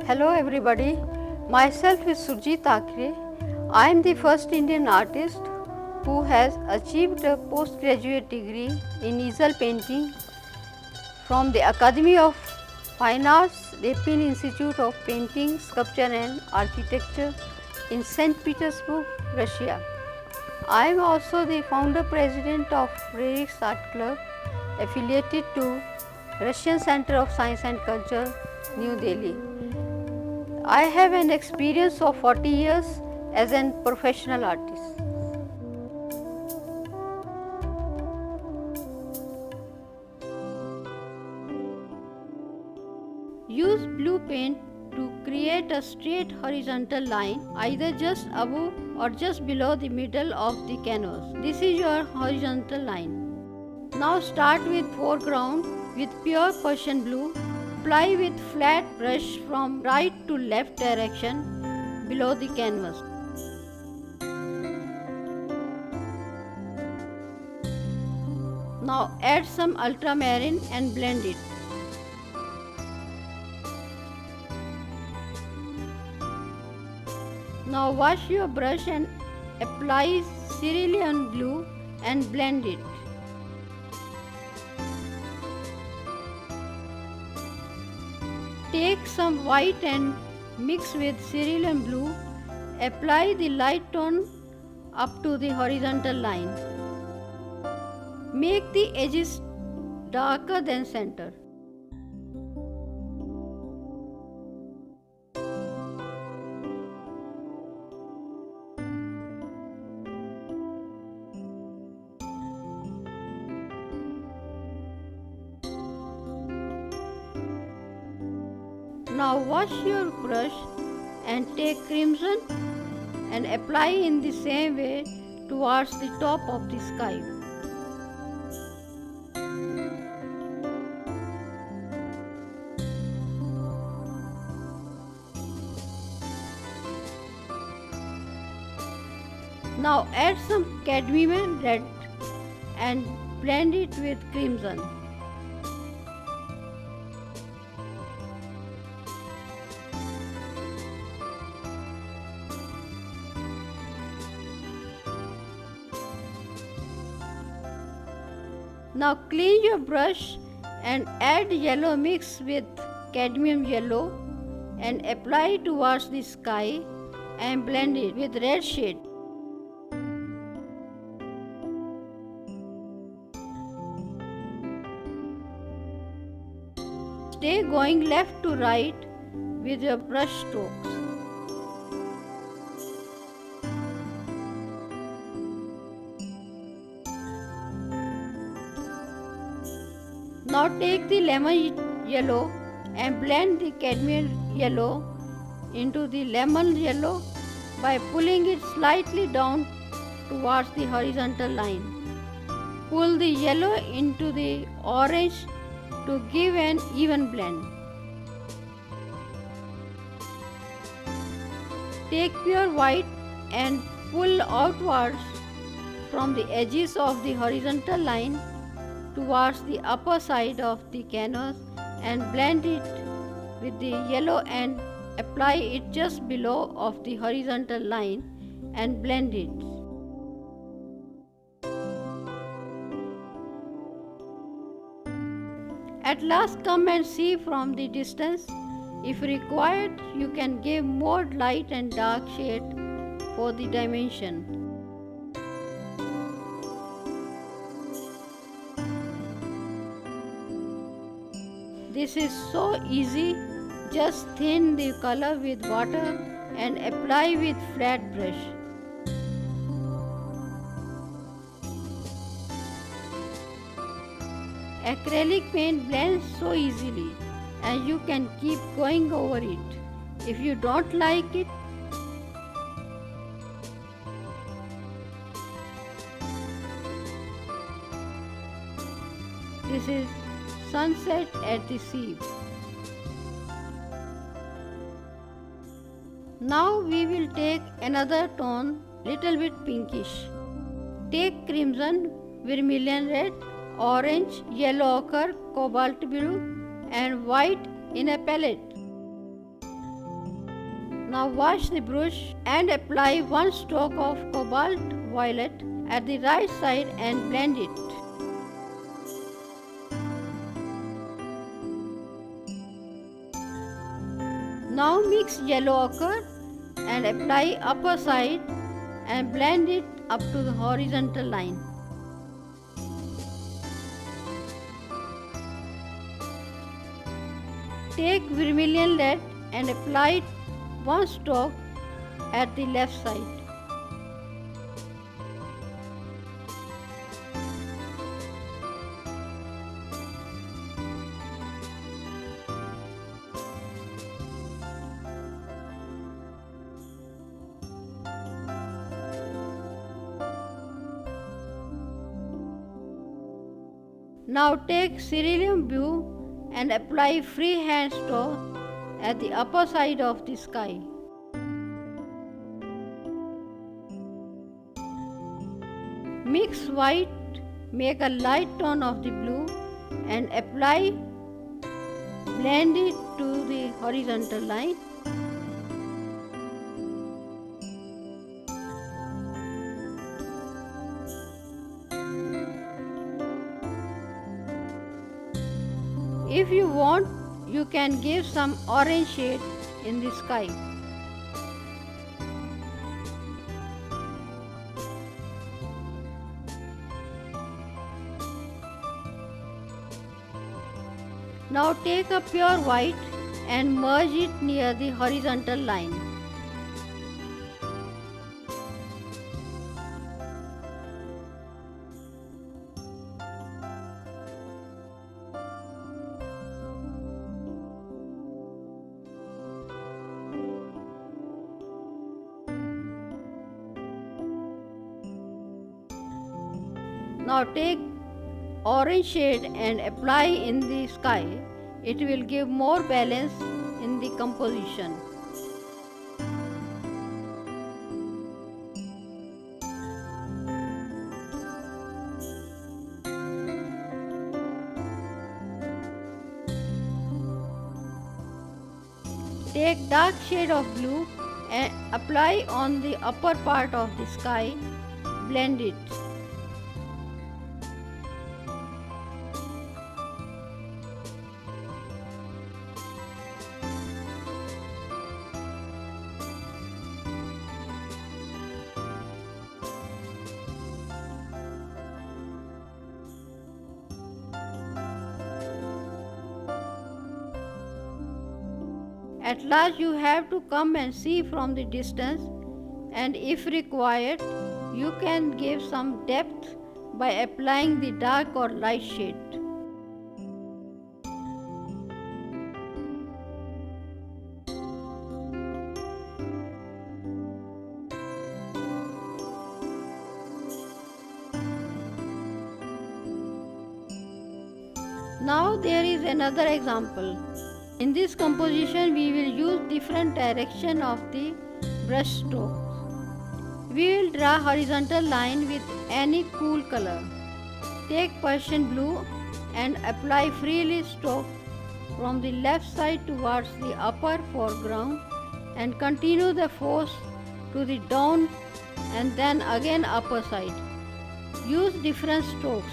Hello everybody, myself is Surjit Thakre. I am the first Indian artist who has achieved a postgraduate degree in easel painting from the Academy of Fine Arts, Repin Institute of Painting, Sculpture and Architecture in St. Petersburg, Russia. I am also the founder president of Rarix Art Club affiliated to Russian Center of Science and Culture, New Delhi. I have an experience of 40 years as a professional artist. Use blue paint to create a straight horizontal line either just above or just below the middle of the canvas. This is your horizontal line. Now start with foreground with pure Persian blue. Apply with flat brush from right to left direction below the canvas. Now add some ultramarine and blend it. Now wash your brush and apply cerulean glue and blend it. Take some white and mix with cerulean blue. Apply the light tone up to the horizontal line. Make the edges darker than center. Now wash your brush and take crimson and apply in the same way towards the top of the sky. Now add some cadmium red and blend it with crimson. Now clean your brush and add yellow mix with cadmium yellow and apply towards the sky and blend it with red shade. Stay going left to right with your brush strokes. Now take the lemon yellow and blend the cadmium yellow into the lemon yellow by pulling it slightly down towards the horizontal line. Pull the yellow into the orange to give an even blend. Take pure white and pull outwards from the edges of the horizontal line towards the upper side of the canvas and blend it with the yellow and apply it just below of the horizontal line and blend it. At last come and see from the distance. If required, you can give more light and dark shade for the dimension. This is so easy, just thin the color with water and apply with flat brush. Acrylic paint blends so easily and you can keep going over it. If you don't like it, this is sunset at the sea. Now we will take another tone, little bit pinkish. Take crimson, vermilion red, orange, yellow ochre, cobalt blue and white in a palette. Now wash the brush and apply one stroke of cobalt violet at the right side and blend it. Now mix yellow ochre and apply upper side and blend it up to the horizontal line. Take vermilion lead and apply one stroke at the left side. Now take cerulean blue and apply freehand stroke at the upper side of the sky. Mix white, make a light tone of the blue and apply, blend it to the horizontal line. If you want, you can give some orange shade in the sky. Now take a pure white and merge it near the horizontal line. Now take orange shade and apply in the sky. It will give more balance in the composition. Take dark shade of blue and apply on the upper part of the sky. Blend it. At last you have to come and see from the distance, and if required you can give some depth by applying the dark or light shade. Now there is another example. In this composition we will use different direction of the brush strokes. We will draw horizontal line with any cool color. Take Persian blue and apply freely stroke from the left side towards the upper foreground and continue the force to the down and then again upper side. Use different strokes.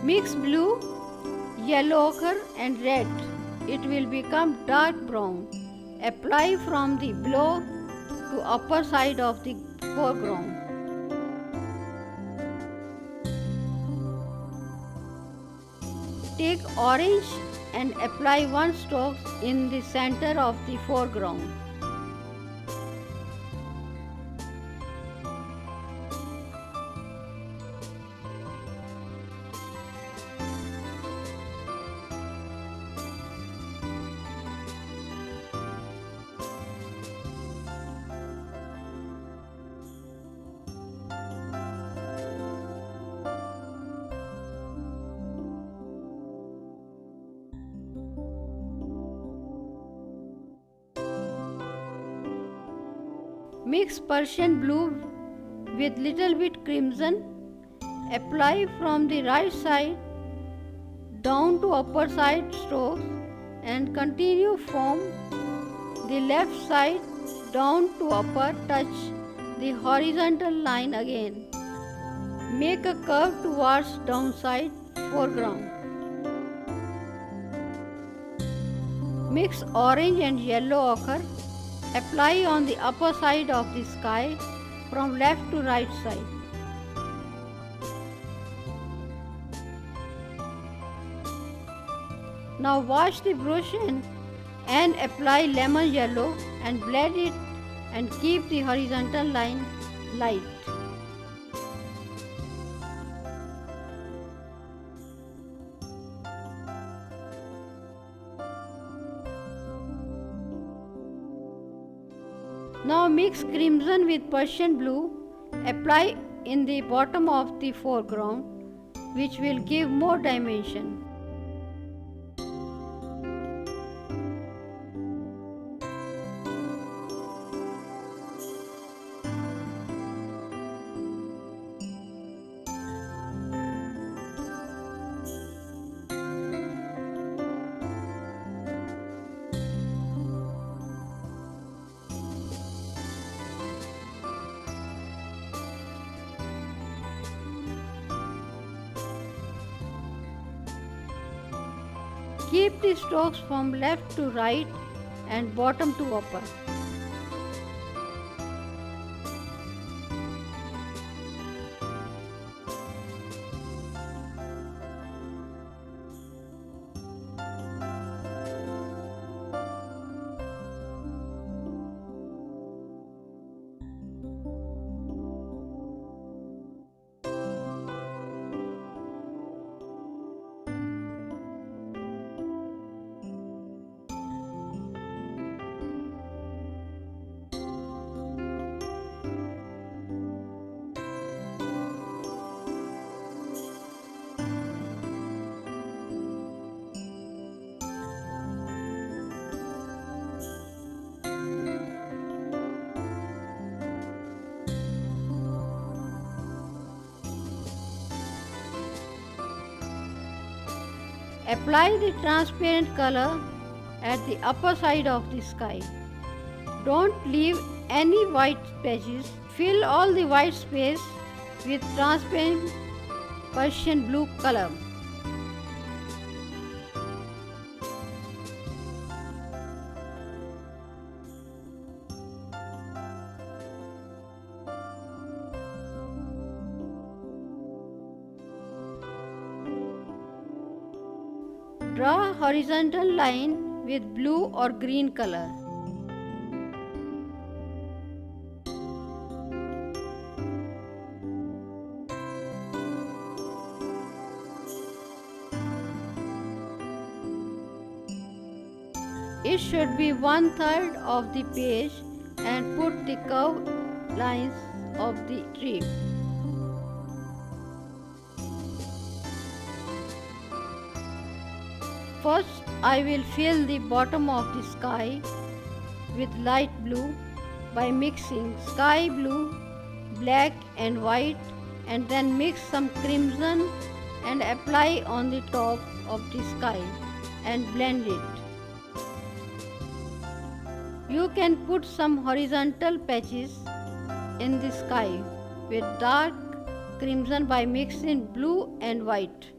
Mix blue, yellow ochre and red. It will become dark brown. Apply from the below to upper side of the foreground. Take orange and apply one stroke in the center of the foreground. Mix Persian blue with little bit crimson. Apply from the right side down to upper side strokes and continue from the left side down to upper. Touch the horizontal line again. Make a curve towards downside foreground. Mix orange and yellow ochre. Apply on the upper side of the sky from left to right side. Now wash the brush and apply lemon yellow and blend it and keep the horizontal line light. Now mix crimson with Persian blue. Apply in the bottom of the foreground, which will give more dimension. Keep the strokes from left to right and bottom to upper. Apply the transparent color at the upper side of the sky. Don't leave any white patches. Fill all the white space with transparent Persian blue color. Draw a horizontal line with blue or green color. It should be 1/3 of the page and put the curved lines of the tree. First, I will fill the bottom of the sky with light blue by mixing sky blue, black and white, and then mix some crimson and apply on the top of the sky and blend it. You can put some horizontal patches in the sky with dark crimson by mixing blue and white.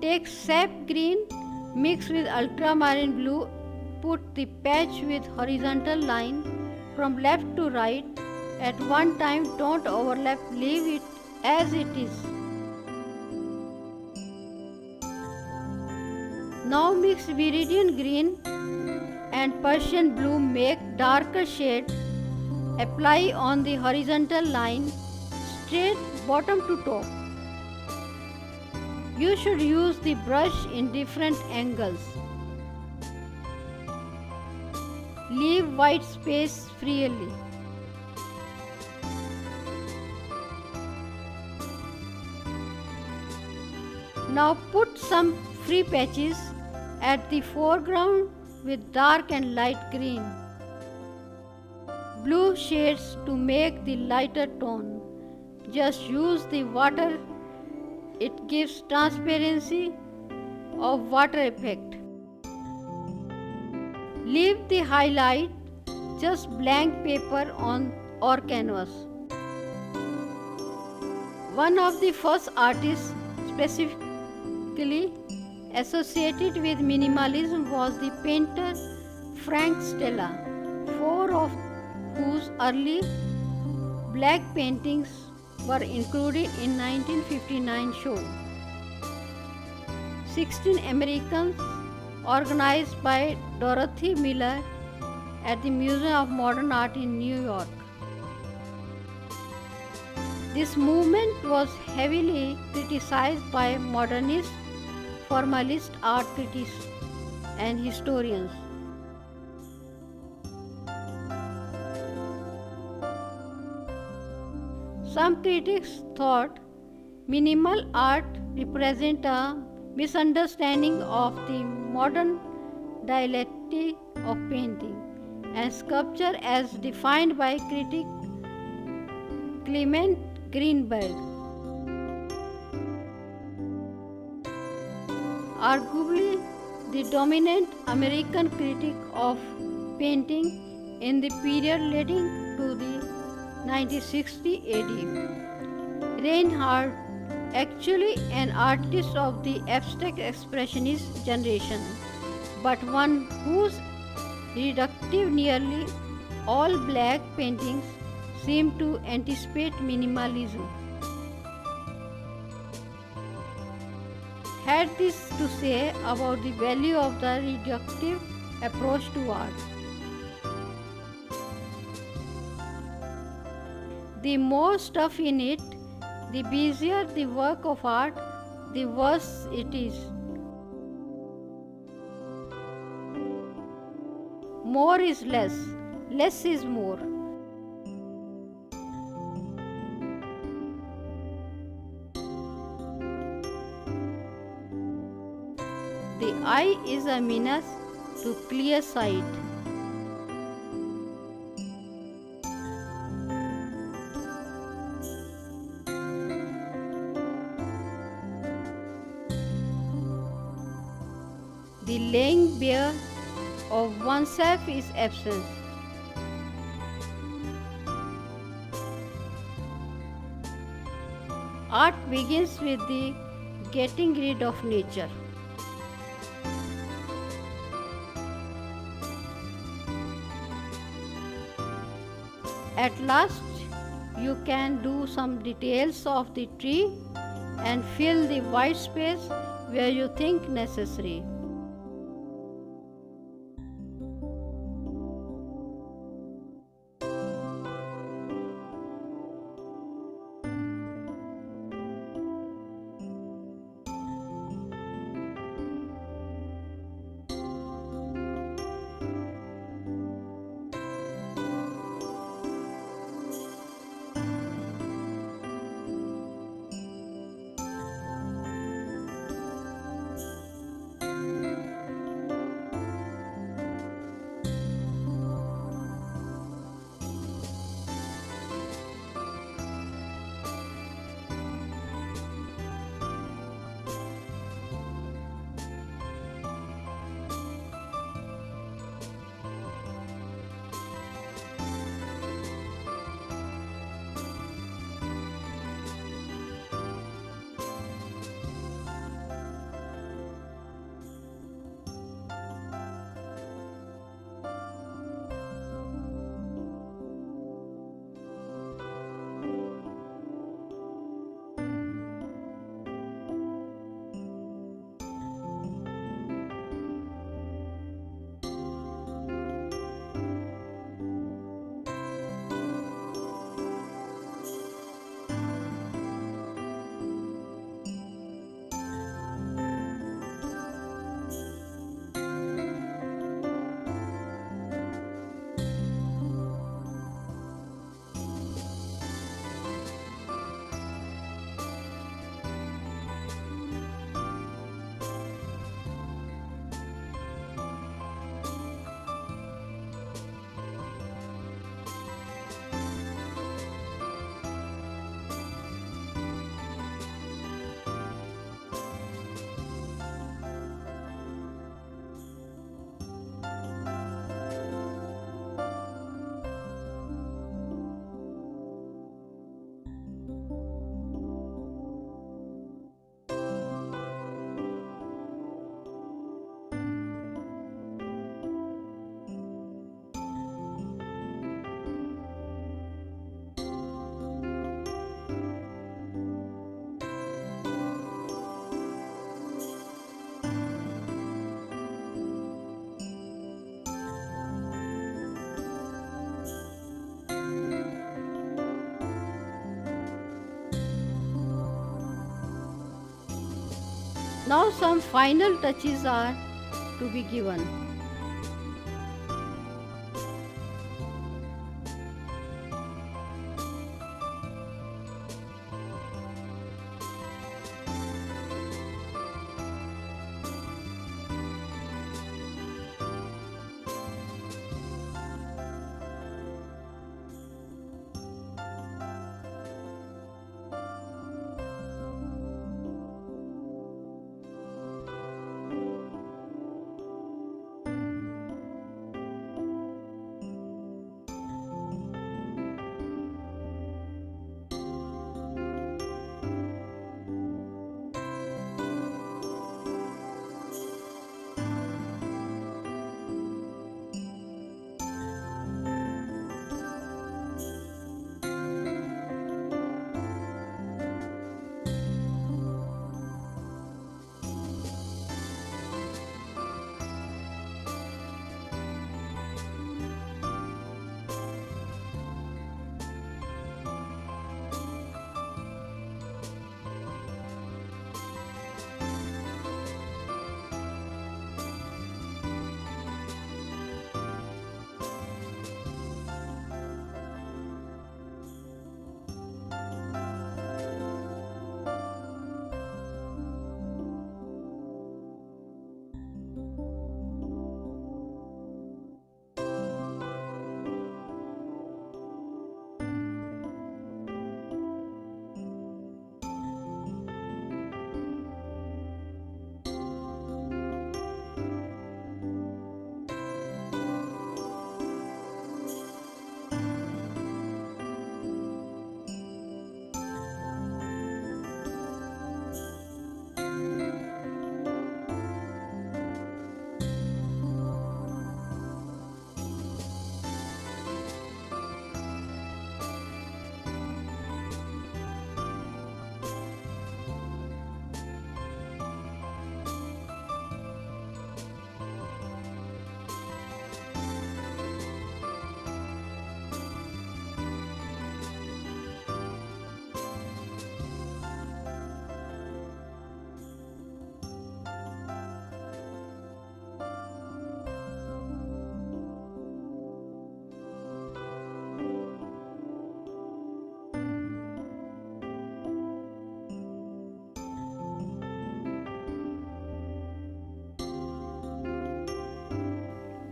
Take sap green, mix with ultramarine blue, put the patch with horizontal line from left to right at one time, don't overlap, leave it as it is. Now mix viridian green and Persian blue, make darker shade, apply on the horizontal line, straight bottom to top. You should use the brush in different angles. Leave white space freely. Now put some free patches at the foreground with dark and light green, blue shades to make the lighter tone. Just use the water, it gives transparency of water effect. Leave the highlight just blank paper on or canvas. One of the first artists specifically associated with minimalism was the painter Frank Stella, four of whose early black paintings were included in 1959 show. 16 Americans organized by Dorothy Miller at the Museum of Modern Art in New York. This movement was heavily criticized by modernist, formalist art critics and historians. Some critics thought minimal art represent a misunderstanding of the modern dialectic of painting and sculpture as defined by critic Clement Greenberg. Arguably the dominant American critic of painting in the period leading to the 1960 AD. Reinhardt, actually an artist of the abstract expressionist generation, but one whose reductive nearly all black paintings seem to anticipate minimalism, had this to say about the value of the reductive approach to art. The more stuff in it, the busier the work of art, the worse it is. More is less, less is more. The eye is a menace to clear sight. The laying bare of oneself is absence. Art begins with the getting rid of nature. At last, you can do some details of the tree and fill the white space where you think necessary. Now some final touches are to be given.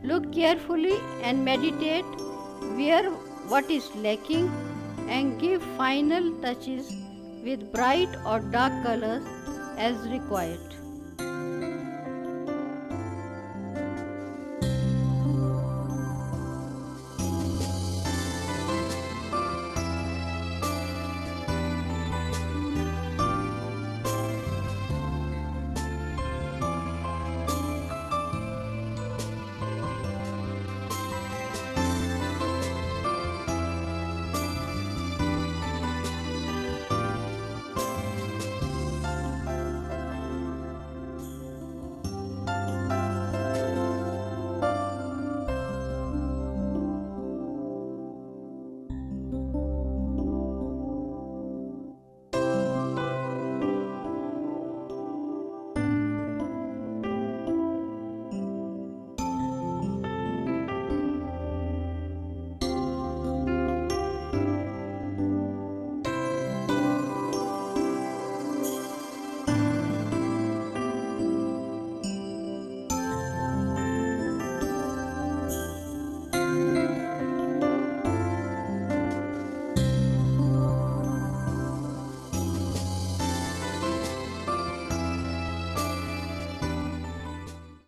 Look carefully and meditate where what is lacking and give final touches with bright or dark colors as required.